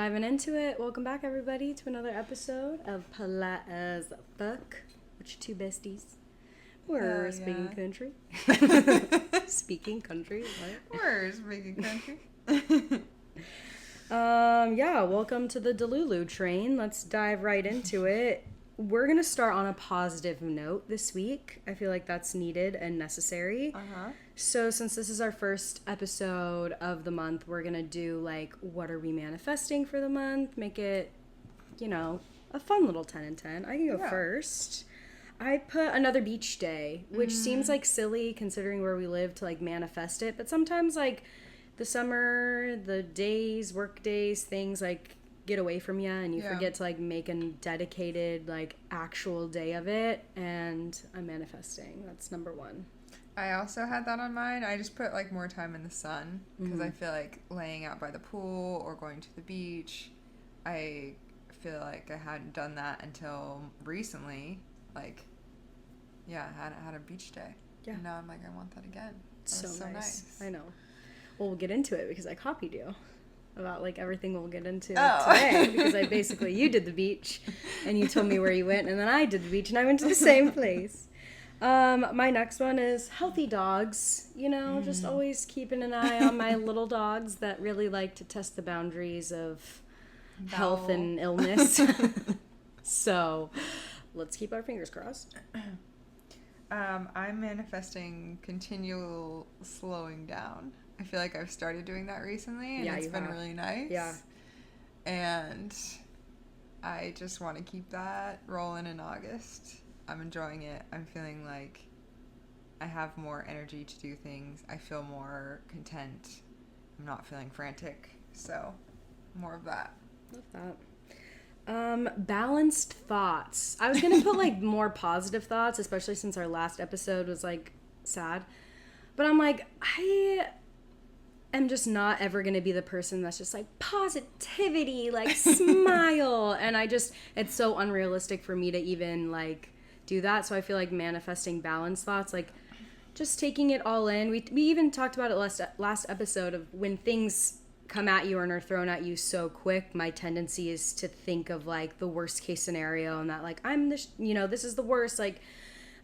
Diving into it. Welcome back, everybody, to another episode of Polite as Fuck. With your two besties. We're speaking country. Speaking country. What? We're speaking country. Welcome to the Delulu train. Let's dive right into it. We're going to start on a positive note this week. I feel like that's needed and necessary. So since this is our first episode of the month, we're going to do, what are we manifesting for the month? Make it, a fun little 10 and 10. I can go first. I put another beach day, which seems, silly considering where we live to, manifest it. But sometimes, the summer, the days, work days, things, get away from you and you forget to make a dedicated actual day of it, and I'm manifesting. That's number one. I also had that on mine. I just put more time in the sun because I feel like laying out by the pool or going to the beach, I feel like I hadn't done that until recently. I hadn't had a beach day. And now I'm I want that again. That was so nice. I know. Well, we'll get into it because I copied you about everything we'll get into today, because you did the beach and you told me where you went, and then I did the beach and I went to the same place. My next one is healthy dogs. Just always keeping an eye on my little dogs that really like to test the boundaries of health and illness. So let's keep our fingers crossed. I'm manifesting continual slowing down. I feel like I've started doing that recently, and it's been really nice. Yeah. And I just want to keep that rolling in August. I'm enjoying it. I'm feeling like I have more energy to do things. I feel more content. I'm not feeling frantic. So, more of that. Love that. Balanced thoughts. I was going to put more positive thoughts, especially since our last episode was sad. But I'm I'm just not ever going to be the person that's just positivity, smile. And it's so unrealistic for me to even do that. So I feel manifesting balanced thoughts, just taking it all in. We even talked about it last episode of when things come at you and are thrown at you so quick. My tendency is to think of the worst case scenario, and that I'm this is the worst.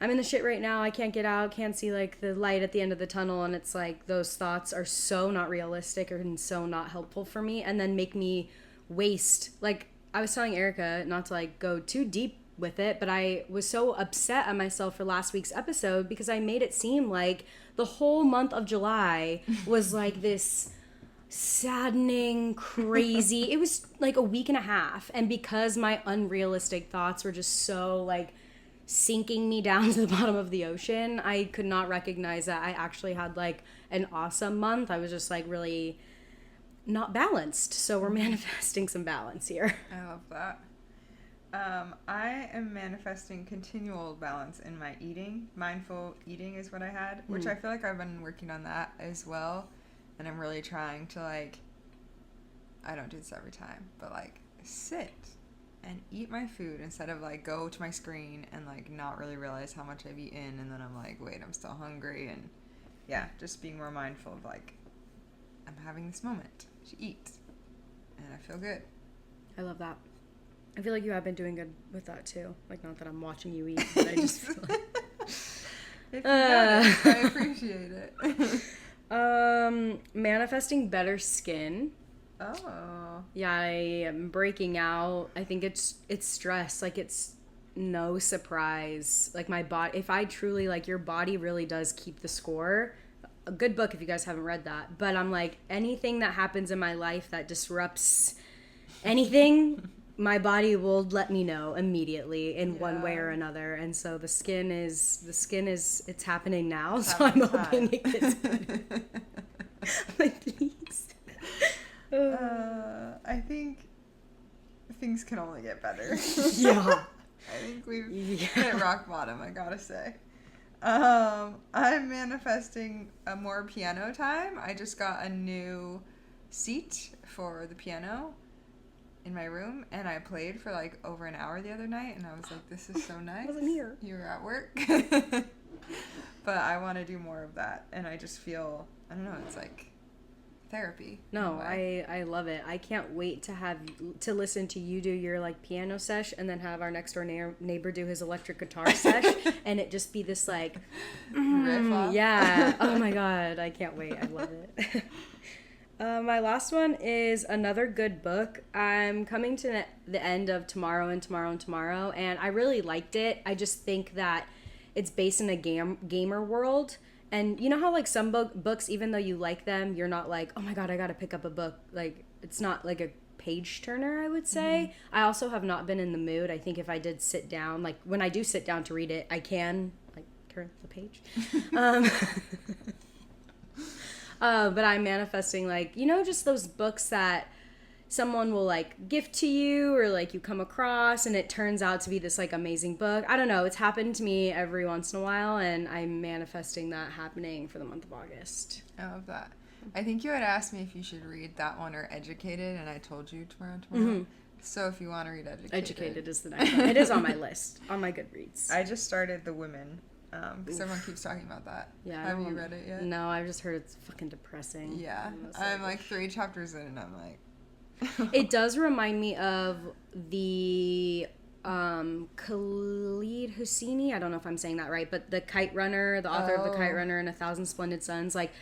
I'm in the shit right now. I can't get out. Can't see the light at the end of the tunnel. And it's those thoughts are so not realistic and so not helpful for me, and then make me waste. I was telling Erica not to go too deep with it, but I was so upset at myself for last week's episode because I made it seem like the whole month of July was this saddening, crazy. It was a week and a half. And because my unrealistic thoughts were just so sinking me down to the bottom of the ocean, I could not recognize that I actually had an awesome month. I was just really not balanced. So we're manifesting some balance here. I love that. I am manifesting continual balance in my eating. Mindful eating is what I had, which I feel like I've been working on that as well. And I'm really trying to I don't do this every time, but sit and eat my food instead of go to my screen and not really realize how much I've eaten, and then I'm wait, I'm still hungry, and just being more mindful of I'm having this moment to eat, and I feel good. I love that. I feel like you have been doing good with that too. Not that I'm watching you eat, but I just feel if you notice, I appreciate it. Manifesting better skin. Oh. Yeah, I am breaking out. I think it's stress. It's no surprise. My body, if I truly, your body really does keep the score. A good book if you guys haven't read that. But I'm anything that happens in my life that disrupts anything, my body will let me know immediately in one way or another. And so the skin is it's happening now. So I'm hoping it gets better. Please. I think things can only get better. Yeah. I think we've hit rock bottom, I gotta say. I'm manifesting a more piano time. I just got a new seat for the piano in my room, and I played for over an hour the other night, and I was this is so nice. I wasn't here. You were at work. But I want to do more of that, and I just feel, I don't know, it's therapy. No, I love it. I can't wait to listen to you do your like piano sesh, and then have our next door neighbor do his electric guitar sesh, and it just be this like riff off. Yeah. Oh my god, I can't wait. I love it. My last one is another good book. I'm coming to the end of Tomorrow and Tomorrow and Tomorrow, and I really liked it. I just think that it's based in a gamer world. And you know how like some books, even though you like them, you're not like, oh my god, I gotta pick up a book. Like, it's not like a page turner, I would say. Mm-hmm. I also have not been in the mood. I think if I did sit down, like when I do sit down to read it, I can like turn the page. But I'm manifesting like, you know, just those books that someone will like gift to you or like you come across and it turns out to be this like amazing book. I don't know. It's happened to me every once in a while, and I'm manifesting that happening for the month of August. I love that. I think you had asked me if you should read that one or Educated, and I told you Tomorrow. Mm-hmm. So if you want to read Educated. Educated is the next one. It is on my list, on my Goodreads. I just started The Women. Because everyone keeps talking about that. Yeah. Have you read it yet? No, I've just heard it's fucking depressing. Yeah. I'm like 3 chapters in and I'm like... It does remind me of the Khalid Hosseini. I don't know if I'm saying that right, but the Kite Runner, the author of The Kite Runner and A Thousand Splendid Suns, like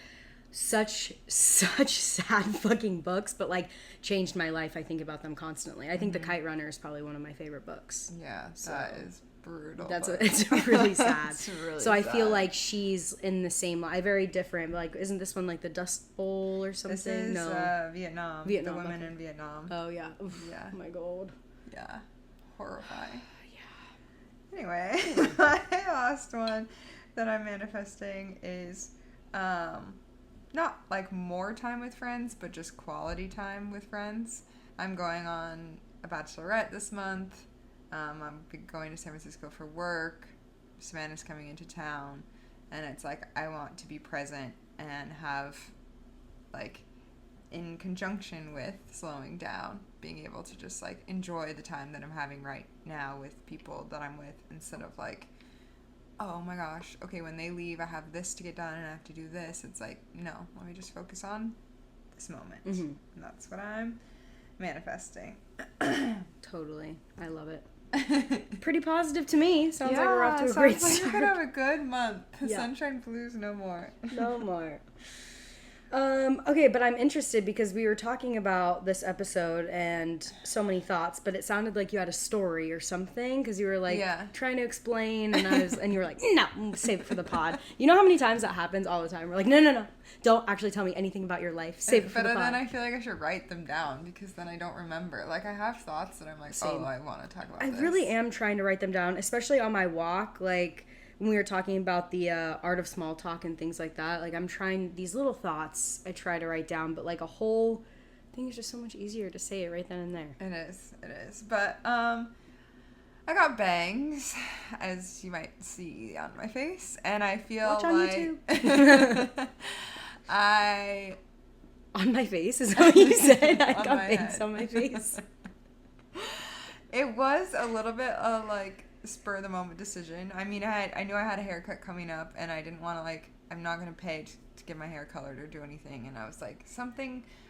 such sad fucking books, but like changed my life. I think about them constantly. I think The Kite Runner is probably one of my favorite books. Yeah, that is brutal. It's really sad. It's really so I feel like she's in the same line. Very different. Like, isn't this one like the Dust Bowl or something? This is no. Vietnam. The women in Vietnam. Oh yeah. Oof. Yeah. Oh my god. Yeah. Horrifying. Yeah. Anyway, my last one that I'm manifesting is not like more time with friends, but just quality time with friends. I'm going on a bachelorette this month. I'm going to San Francisco for work. Savannah's coming into town, and it's like I want to be present and have, like, in conjunction with slowing down, being able to just like enjoy the time that I'm having right now with people that I'm with, instead of like, oh my gosh, okay, when they leave I have this to get done and I have to do this. It's like, no, let me just focus on this moment. Mm-hmm. And that's what I'm manifesting. Totally. I love it. Pretty positive to me. Sounds like we're off to a great start. You're gonna have a good month. Sunshine blues no more. No more. Okay, but I'm interested because we were talking about this episode and so many thoughts, but it sounded like you had a story or something, because you were like trying to explain, and you were like, no, save it for the pod. You know how many times that happens all the time? We're like, no, don't actually tell me anything about your life. Save it for the pod. But then I feel like I should write them down, because then I don't remember. Like, I have thoughts that I'm like, Same. Oh, I want to talk about this. I really am trying to write them down, especially on my walk, like when we were talking about the art of small talk and things like that. Like, I'm trying these little thoughts I try to write down, but like a whole thing is just so much easier to say it right then and there. It is. But I got bangs, as you might see on my face, and I feel Watch on YouTube. On my face is what you said. I got bangs on my face. It was a little bit of like spur of the moment decision. I mean, I knew I had a haircut coming up, and I didn't want to, like, I'm not going to pay to get my hair colored or do anything, and I was like,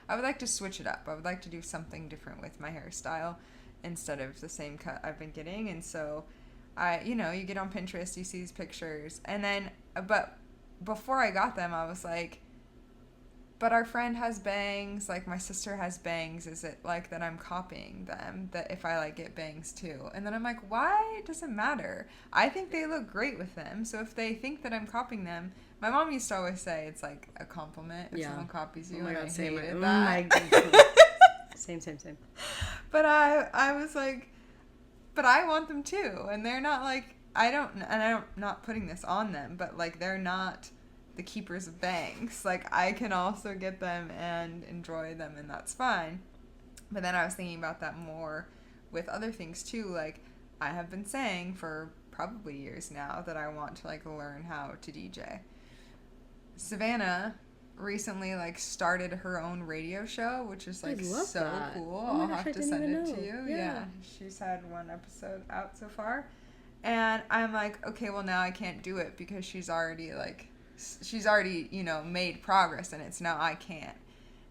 I would like to switch it up. I would like to do something different with my hairstyle instead of the same cut I've been getting. And so you get on Pinterest, you see these pictures, and then, but before I got them, I was like, but our friend has bangs, like my sister has bangs, is it like that I'm copying them, that if I like get bangs too? And then I'm like, why does it matter? I think they look great with them, so if they think that I'm copying them, my mom used to always say it's like a compliment if someone copies you. Oh my God, hated that. Same. But I was like, but I want them too, and they're not like, I'm not putting this on them, but like they're not the keepers of bangs. Like, I can also get them and enjoy them, and that's fine. But then I was thinking about that more with other things too. Like, I have been saying for probably years now that I want to like learn how to DJ. Savannah recently like started her own radio show, which is like so that. Cool. Oh I'll have to send it to you. Yeah. She's had 1 episode out so far, and I'm like, okay, well now I can't do it because she's already made progress in it, so now I can't.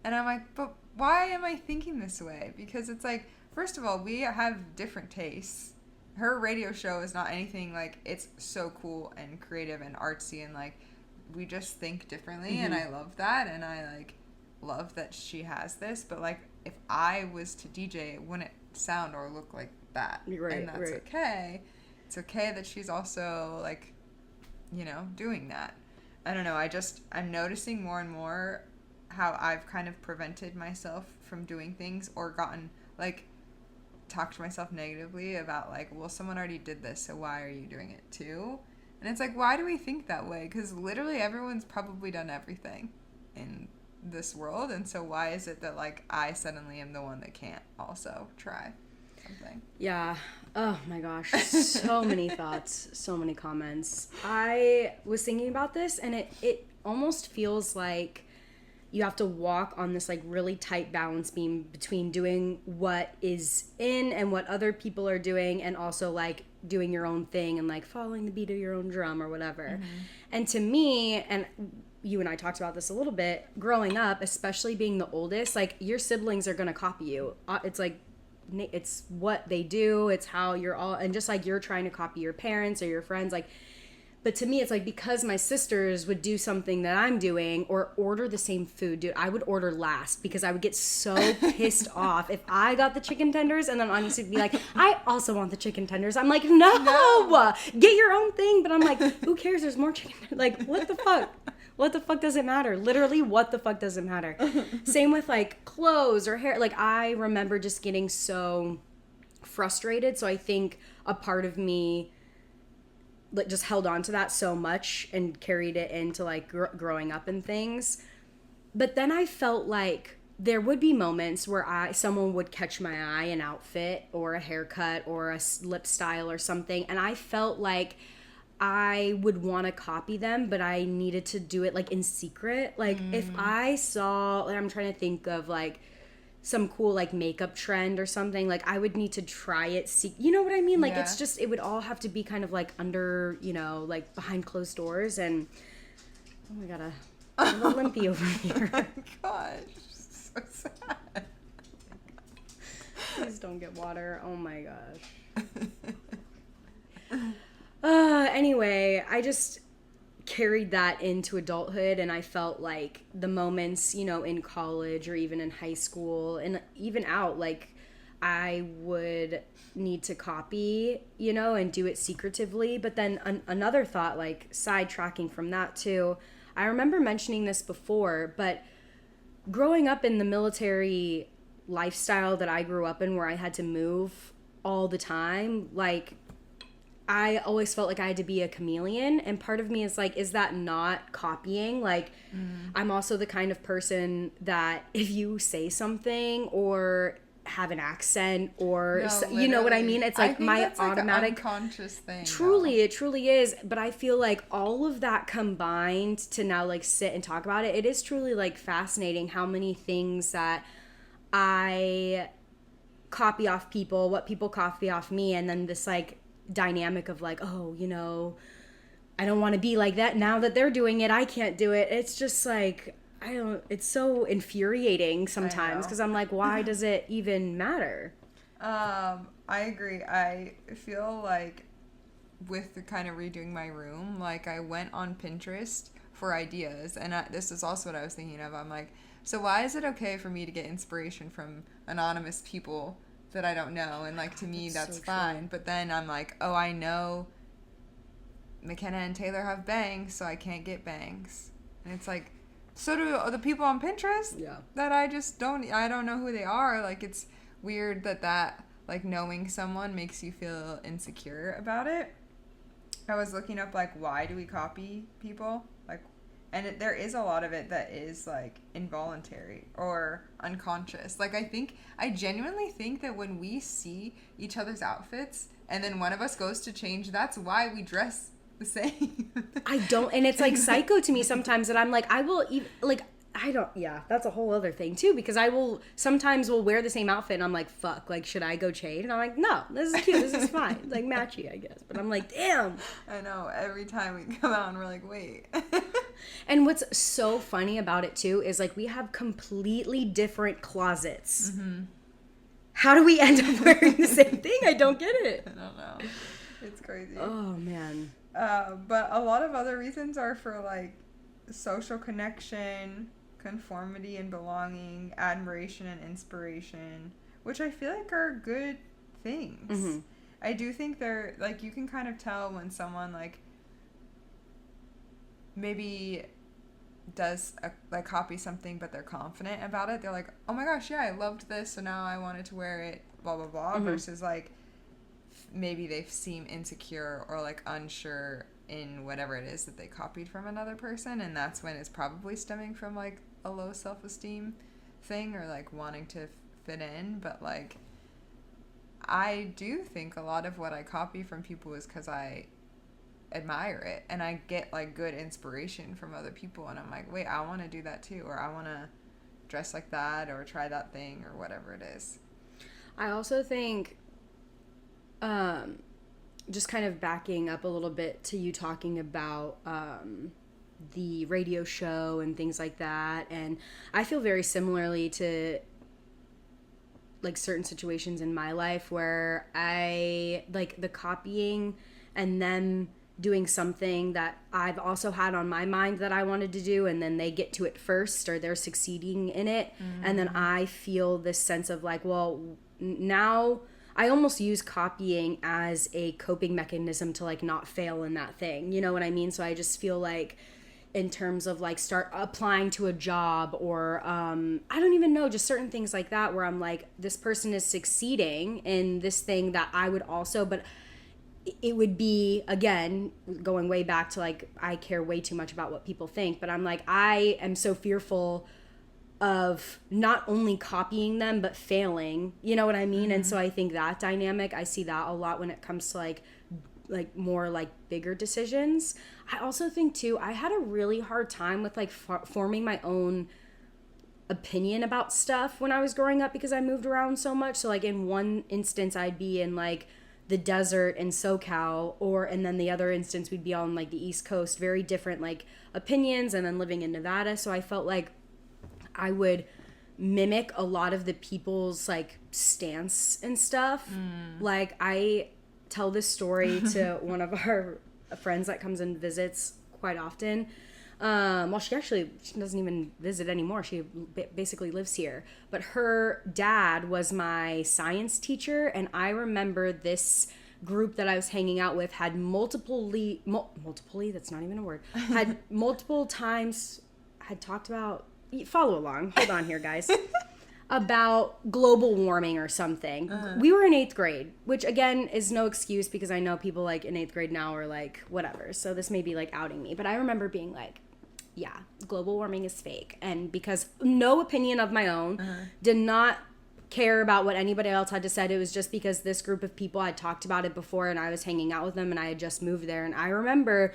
And I'm like, but why am I thinking this way? Because it's like, first of all, we have different tastes. Her radio show is not anything like, it's so cool and creative and artsy, and like, we just think differently, and I love that, and I like love that she has this. But like, if I was to DJ, it wouldn't sound or look like that. Right, and that's okay. It's okay that she's also like, you know, doing that. I don't know, I'm noticing more and more how I've kind of prevented myself from doing things, or gotten like, talked to myself negatively about like, well, someone already did this, so why are you doing it too? And it's like, why do we think that way? Because literally everyone's probably done everything in this world, and so why is it that like I suddenly am the one that can't also try something? Yeah. Oh my gosh. So many thoughts, so many comments. I was thinking about this, and it almost feels like you have to walk on this like really tight balance beam between doing what is in and what other people are doing, and also like doing your own thing and like following the beat of your own drum or whatever. And to me, and you and I talked about this a little bit, growing up, especially being the oldest, like your siblings are going to copy you. It's like, it's what they do. It's how you're all, and just like you're trying to copy your parents or your friends, like, but to me, it's like, because my sisters would do something that I'm doing or order the same food, dude, I would order last because I would get so pissed off if I got the chicken tenders and then honestly be like, I also want the chicken tenders. I'm like, no, get your own thing. But I'm like, who cares? There's more chicken. Like, what the fuck? What the fuck does it matter? Literally, what the fuck does it matter? Same with like clothes or hair. Like, I remember just getting so frustrated. So I think a part of me like just held on to that so much and carried it into like growing up and things. But then I felt like there would be moments where someone would catch my eye, an outfit or a haircut or a lip style or something, and I felt like I would want to copy them, but I needed to do it like in secret. Like if I saw, like, I'm trying to think of like some cool like makeup trend or something, like I would need to try it, you know what I mean? Like it's just, it would all have to be kind of like under, you know, like behind closed doors. And oh my god, a little limpy over here. Oh my gosh, so sad. Please don't get water. Oh my gosh. Anyway, I just carried that into adulthood, and I felt like the moments, you know, in college or even in high school and even out, like I would need to copy, you know, and do it secretively. But then another thought, like sidetracking from that too, I remember mentioning this before, but growing up in the military lifestyle that I grew up in, where I had to move all the time, like I always felt like I had to be a chameleon, and part of me is like, is that not copying? Like, I'm also the kind of person that if you say something or have an accent or, you know what I mean? It's like my automatic, like an unconscious thing. Truly, it truly is. But I feel like all of that combined to now like sit and talk about it, it is truly like fascinating how many things that I copy off people, what people copy off me, and then this like dynamic of like, oh, you know, I don't want to be like that now that they're doing it, I can't do it. It's just like, it's so infuriating sometimes because I'm like, why does it even matter? I agree. I feel like with the kind of redoing my room, like I went on Pinterest for ideas, and this is also what I was thinking of. I'm like, so why is it okay for me to get inspiration from anonymous people that I don't know? And like, to me, that's so fine. But then I'm like, oh, I know McKenna and Taylor have bangs, so I can't get bangs. And it's like, so do the people on Pinterest that I don't know who they are. Like, it's weird that like knowing someone makes you feel insecure about it. I was looking up like, why do we copy people? Like, and there is a lot of it that is like involuntary or unconscious. Like, I genuinely think that when we see each other's outfits and then one of us goes to change, that's why we dress the same. I don't, and it's like psycho to me sometimes that I'm like, I will even like, I don't, that's a whole other thing too, because I will sometimes wear the same outfit and I'm like, fuck, like, should I go change? And I'm like, no, this is cute, this is fine, like matchy, I guess. But I'm like, damn. I know, every time we come out and we're like, wait. And what's so funny about it too is like we have completely different closets. Mm-hmm. How do we end up wearing the same thing? I don't get it. I don't know. It's crazy. Oh man. But a lot of other reasons are for like social connection, conformity and belonging, admiration and inspiration, which I feel like are good things. Mm-hmm. I do think they're like, you can kind of tell when someone like maybe does like copy something but they're confident about it. They're like, oh my gosh, yeah, I loved this, so now I wanted to wear it, blah blah blah. Mm-hmm. Versus like maybe they seem insecure or like unsure in whatever it is that they copied from another person, and that's when it's probably stemming from like a low self-esteem thing or like wanting to fit in. But like I do think a lot of what I copy from people is because I admire it and I get like good inspiration from other people, and I'm like, wait, I want to do that too, or I want to dress like that or try that thing or whatever it is. I also think just kind of backing up a little bit to you talking about the radio show and things like that, and I feel very similarly to like certain situations in my life where I like the copying and them doing something that I've also had on my mind that I wanted to do, and then they get to it first or they're succeeding in it. Mm-hmm. And then I feel this sense of like, well, now I almost use copying as a coping mechanism to like not fail in that thing. You know what I mean? So I just feel like in terms of like start applying to a job or I don't even know, just certain things like that where I'm like, this person is succeeding in this thing that I would also, but it would be, again, going way back to like, I care way too much about what people think, but I'm like, I am so fearful of not only copying them, but failing, you know what I mean? Mm-hmm. And so I think that dynamic, I see that a lot when it comes to like more like bigger decisions. I also think too, I had a really hard time with like forming my own opinion about stuff when I was growing up because I moved around so much. So like in one instance, I'd be in like the desert in SoCal, and then the other instance we'd be on like the East Coast, very different like opinions, and then living in Nevada. So I felt like I would mimic a lot of the people's like stance and stuff. Like I tell this story to one of our friends that comes and visits quite often. Well, she doesn't even visit anymore. She basically lives here. But her dad was my science teacher, and I remember this group that I was hanging out with had multiple, that's not even a word, had multiple times, had talked about, follow along, hold on here, guys, about global warming or something. Uh-huh. We were in 8th grade, which again is no excuse because I know people like in 8th grade now are like, whatever. So this may be like outing me, but I remember being like, yeah, global warming is fake. And because no opinion of my own, did not care about what anybody else had to say. It was just because this group of people had talked about it before and I was hanging out with them and I had just moved there. And I remember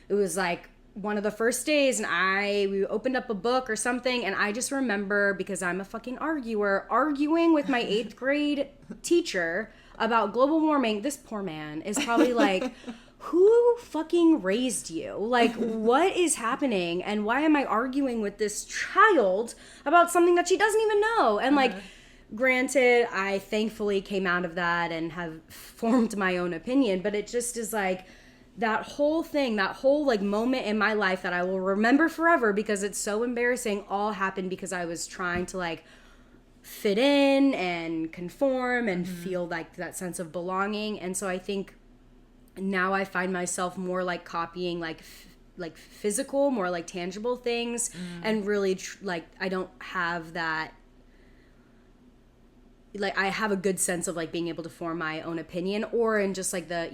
it was like one of the first days and we opened up a book or something, and I just remember, because I'm a fucking arguer, arguing with my 8th grade teacher about global warming. This poor man is probably like, who fucking raised you? Like, what is happening? And why am I arguing with this child about something that she doesn't even know? And like, granted, I thankfully came out of that and have formed my own opinion, but it just is like, that whole thing, that whole like moment in my life that I will remember forever because it's so embarrassing, all happened because I was trying to like fit in and conform and feel like that sense of belonging. And so I think now I find myself more like copying like physical, more like tangible things, and really like I don't have that, like I have a good sense of like being able to form my own opinion, or in just like the,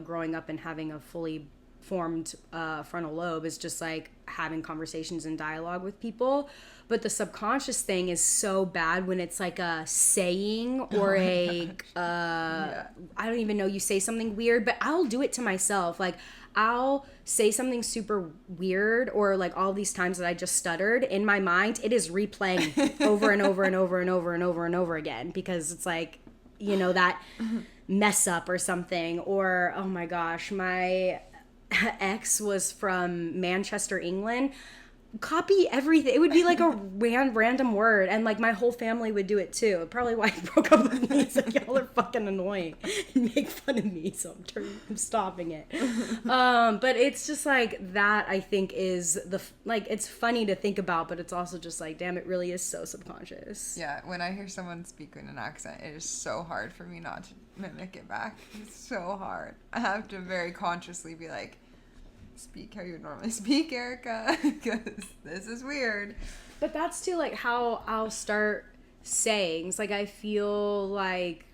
growing up and having a fully formed frontal lobe is just like having conversations and dialogue with people. But the subconscious thing is so bad when it's like a saying or I don't even know, you say something weird, but I'll do it to myself. Like I'll say something super weird, or like all these times that I just stuttered in my mind, it is replaying over and over and over and over and over and over again, because it's like, that mess up or something. Or, oh my gosh, my ex was from Manchester, England, copy everything. It would be like a random word, and like my whole family would do it too. Probably why he broke up with me. It's like, y'all are fucking annoying and make fun of me, so I'm stopping it. But it's just like that. I think is like it's funny to think about, but it's also just like, damn, it really is so subconscious. Yeah, when I hear someone speak in an accent, it is so hard for me not to mimic it back. It's so hard. I have to very consciously be like, speak how you would normally speak, Erica, because this is weird. But that's too like how I'll start sayings. Like I feel like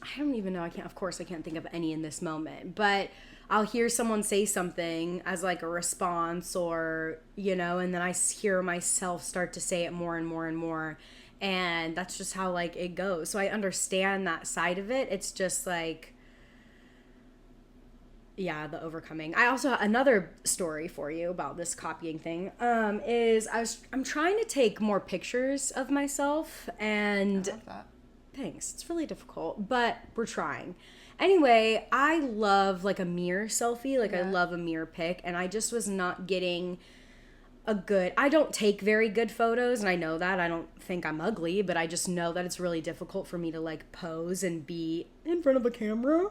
I don't even know. I can't think of any in this moment, but I'll hear someone say something as like a response, or and then I hear myself start to say it more and more and more, and that's just how like it goes. So I understand that side of it. It's just like, yeah, the overcoming. I also another story for you about this copying thing. Is I'm trying to take more pictures of myself, and I love that. Thanks. It's really difficult, but we're trying. Anyway, I love like a mirror selfie. Like I love a mirror pic, and I just was not getting I don't take very good photos, and I know that. I don't think I'm ugly, but I just know that it's really difficult for me to like pose and be in front of a camera.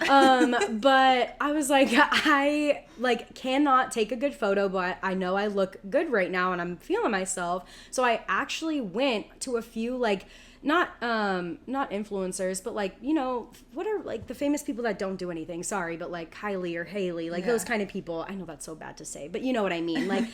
But I was like, I like cannot take a good photo, but I know I look good right now and I'm feeling myself. So I actually went to a few like not influencers, but like, what are like the famous people that don't do anything? Sorry, but like Kylie or Haley, like those kind of people. I know that's so bad to say, but you know what I mean? Like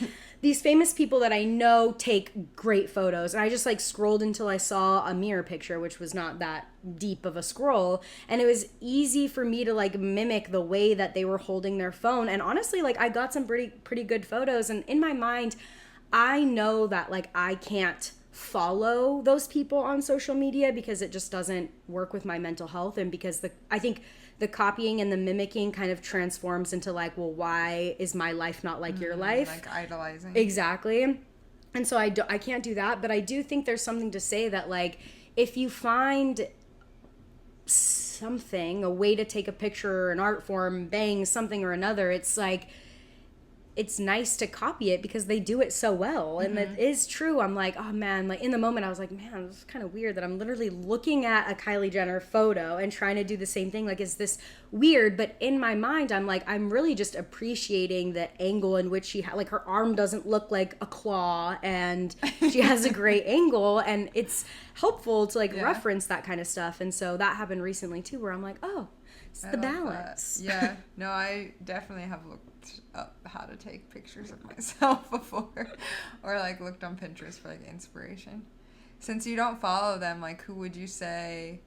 these famous people that I know take great photos. And I just like scrolled until I saw a mirror picture, which was not that deep of a scroll. And it was easy for me to like mimic the way that they were holding their phone. And honestly, like I got some pretty good photos. And in my mind, I know that like I can't follow those people on social media because it just doesn't work with my mental health, and because I think the copying and the mimicking kind of transforms into like, well, why is my life not like your life? Like idolizing. Exactly. And so I can't do that, but I do think there's something to say that like if you find something, a way to take a picture, an art form, bang, something or another, it's like it's nice to copy it because they do it so well. And it is true. I'm like, oh man, like in the moment I was like, man, this is kind of weird that I'm literally looking at a Kylie Jenner photo and trying to do the same thing. Like, is this weird? But in my mind, I'm like, I'm really just appreciating the angle in which she like her arm doesn't look like a claw and she has a great angle, and it's helpful to like reference that kind of stuff. And so that happened recently too, where I'm like, oh, it's the balance. Yeah, no, I definitely have looked up how to take pictures of myself before, or like looked on Pinterest for like inspiration. Since you don't follow them, like who would you say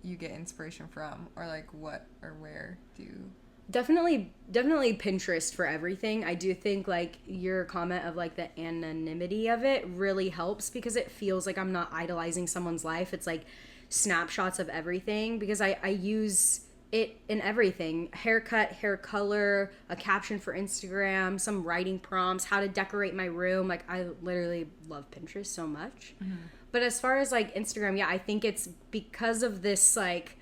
you get inspiration from, or like what or where do you... Definitely Pinterest for everything. I do think like your comment of like the anonymity of it really helps because it feels like I'm not idolizing someone's life. It's like snapshots of everything, because I use it in everything: haircut, hair color, a caption for Instagram, some writing prompts, how to decorate my room. Like I literally love Pinterest so much. But as far as like Instagram, yeah, I think it's because of this like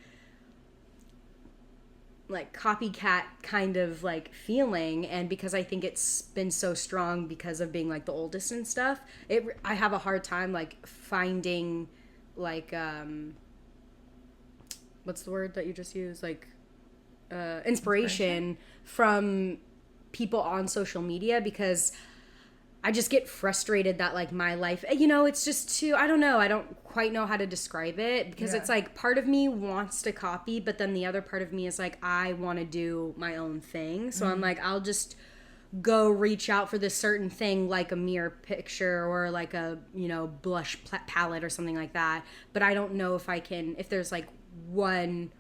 copycat kind of like feeling, and because I think it's been so strong because of being like the oldest and stuff. I have a hard time like finding like what's the word that you just used, like inspiration from people on social media, because I just get frustrated that like my life, it's just too, I don't know, I don't quite know how to describe it, because it's like part of me wants to copy, but then the other part of me is like, I want to do my own thing. So I'm like, I'll just go reach out for this certain thing, like a mirror picture or like a, blush palette or something like that. But I don't know if there's like one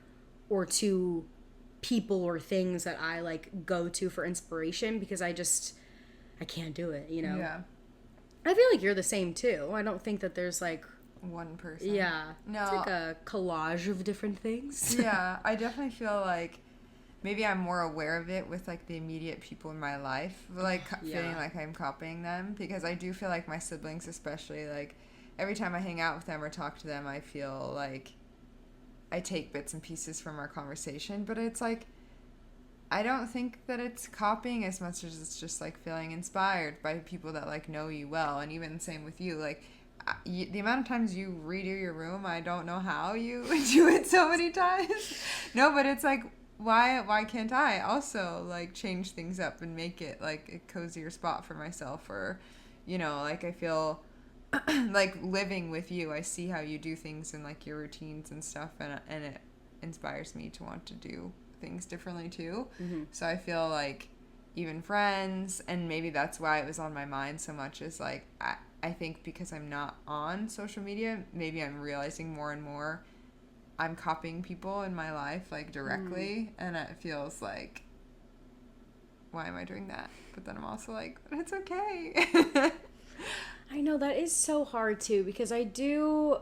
or two people or things that I like go to for inspiration, because I can't do it, Yeah. I feel like you're the same too. I don't think that there's like one person. Yeah. No. It's like a collage of different things. Yeah, I definitely feel like maybe I'm more aware of it with like the immediate people in my life, like feeling like I'm copying them, because I do feel like my siblings especially, like every time I hang out with them or talk to them, I feel like I take bits and pieces from our conversation, but it's like I don't think that it's copying as much as it's just like feeling inspired by people that like know you well. And even same with you, like the amount of times you redo your room, I don't know how you do it so many times. No, but it's like, why can't I also like change things up and make it like a cozier spot for myself? Or, you know, like I feel like living with you, I see how you do things and like your routines and stuff, and it inspires me to want to do things differently too. Mm-hmm. So I feel like even friends, and maybe that's why it was on my mind so much, is like I think because I'm not on social media, maybe I'm realizing more and more I'm copying people in my life like directly, and it feels like, why am I doing that? But then I'm also like, it's okay. I know that is so hard too, because I do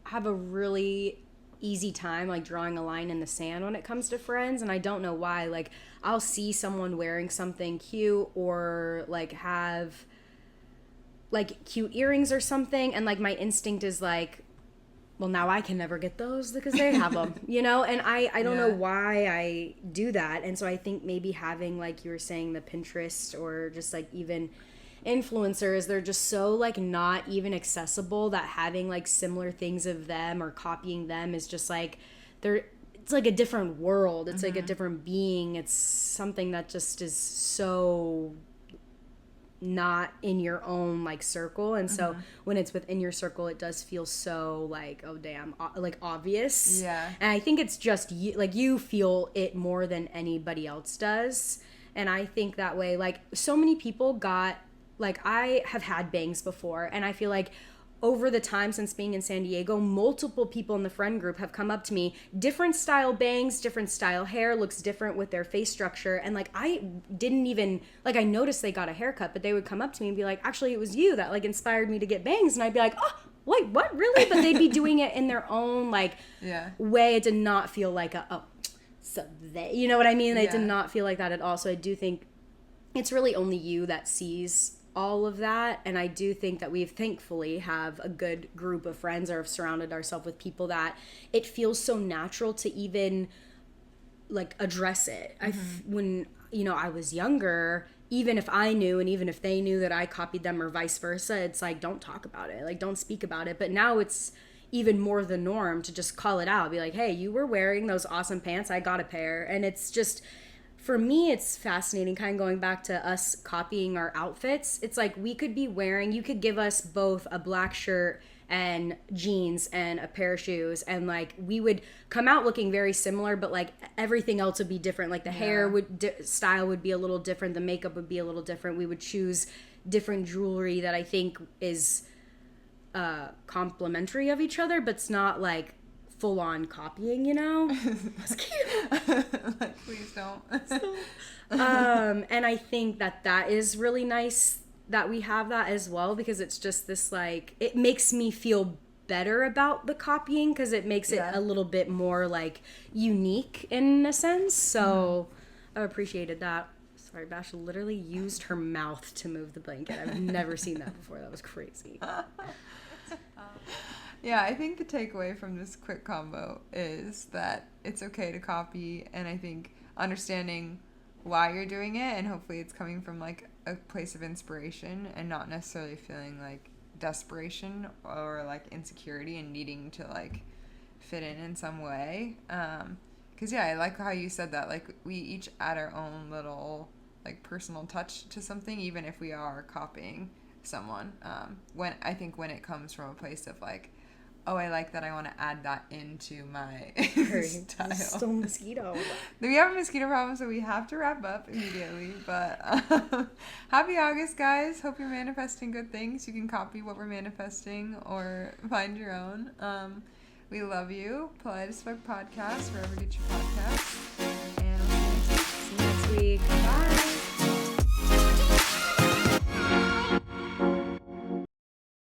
have a really easy time like drawing a line in the sand when it comes to friends, and I don't know why. Like I'll see someone wearing something cute or like have like cute earrings or something, and like my instinct is like, well, now I can never get those because they have them, you know? And I don't know why I do that. And so I think maybe having, like you were saying, the Pinterest or just like even influencers, they're just so like not even accessible, that having like similar things of them or copying them is just like, it's like a different world. It's like a different being. It's something that just is so not in your own like circle, and so when it's within your circle, it does feel so like, oh damn, like obvious. And I think it's just you, like you feel it more than anybody else does. And I think that way, like so many people got, like I have had bangs before, and I feel like over the time since being in San Diego, multiple people in the friend group have come up to me, different style bangs, different style hair, looks different with their face structure. And like, I didn't even, like I noticed they got a haircut, but they would come up to me and be like, actually it was you that like inspired me to get bangs. And I'd be like, oh, wait, what, really? But they'd be doing it in their own like way. It did not feel like so they, you know what I mean? It did not feel like that at all. So I do think it's really only you that sees all of that. And I do think that we've thankfully have a good group of friends, or have surrounded ourselves with people that it feels so natural to even like address it. When, you know, I was younger, even if I knew and even if they knew that I copied them or vice versa, it's like, don't talk about it, like don't speak about it. But now it's even more the norm to just call it out, be like, hey, you were wearing those awesome pants, I got a pair. And it's just, for me, it's fascinating, kind of going back to us copying our outfits. It's like we could be wearing, you could give us both a black shirt and jeans and a pair of shoes, and like we would come out looking very similar, but like everything else would be different. Like the hair style would be a little different, the makeup would be a little different. We would choose different jewelry that I think is complementary of each other, but it's not like full on copying, you know? It's cute. Like, please don't. And I think that is really nice that we have that as well, because it's just this like, it makes me feel better about the copying, because it makes it a little bit more like unique in a sense. So I appreciated that. Sorry, Bash literally used her mouth to move the blanket. I've never seen that before. That was crazy. Yeah, I think the takeaway from this quick combo is that it's okay to copy, and I think understanding why you're doing it, and hopefully it's coming from like a place of inspiration and not necessarily feeling like desperation or like insecurity and needing to like fit in some way. 'Cause I like how you said that, like we each add our own little like personal touch to something, even if we are copying someone. When it comes from a place of like, oh, I like that, I want to add that into my style. Still mosquito. We have a mosquito problem, so we have to wrap up immediately. But happy August, guys. Hope you're manifesting good things. You can copy what we're manifesting or find your own. We love you. Polite as Fuck Podcast, wherever you get your podcasts. And we'll see you next week. Bye.